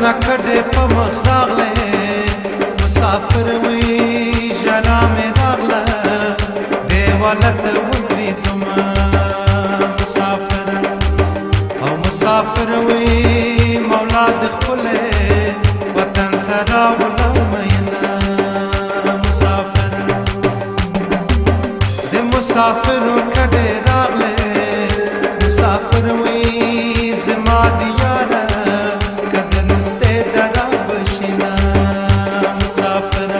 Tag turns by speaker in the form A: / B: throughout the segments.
A: نه کډې په مخ راغلې مسافر وې ژړا مې راغله دیواله ته ودرېدم مسافر او مسافر وې مولا د خپلې وطن ته راوړم ینه مسافر د مسافرو کډې راغلې مسافر وې زما د یاره کده نسته درا بشینا مسافر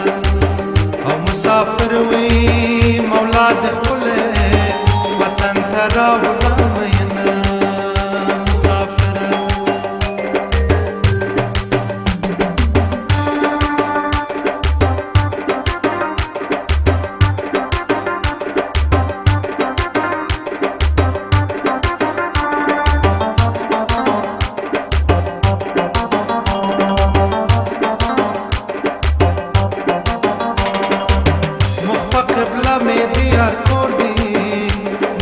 A: او مسافر وې مولا د خپلې وطن ته راوړم ینه مسافر یار کور دی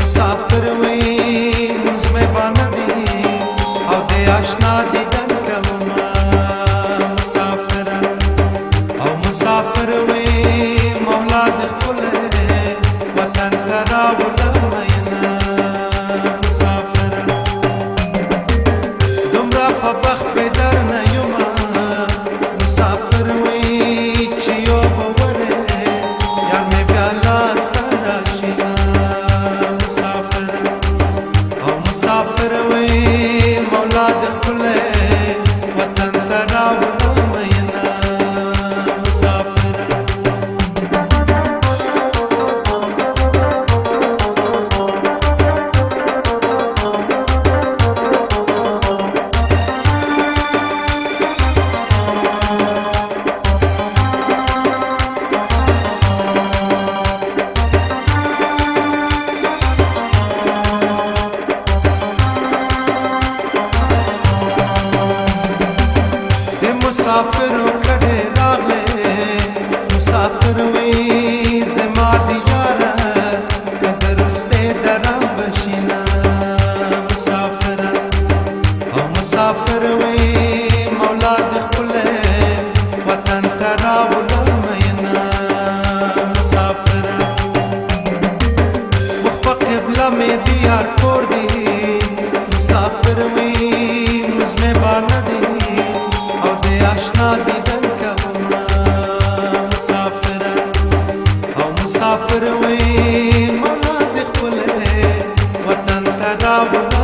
A: مسافر وې موږ مې باندې دی او د آشنا دیدن کوم مسافر او مسافر وې مولا د خپل وطن ته راوړم ینه مسافر دومره په بخت به در نه یم مسافر وې چې یو بوره یار مې بیا لاس مسافر وې مولا د خپل وطن ته راوړم ینه مسافر مسافر کډې راغلې مسافر وې زما د یاره کده رسته درا بشینا مسافر او مسافر وې مولا د خپل وطن ته راوړم ینه مسافر په قبله مې د یار کور دی مسافر وې موږ مې باندې دی آشنا دیدن کوم مسافر او مسافر وې مولا د خپل وطن ته راوړم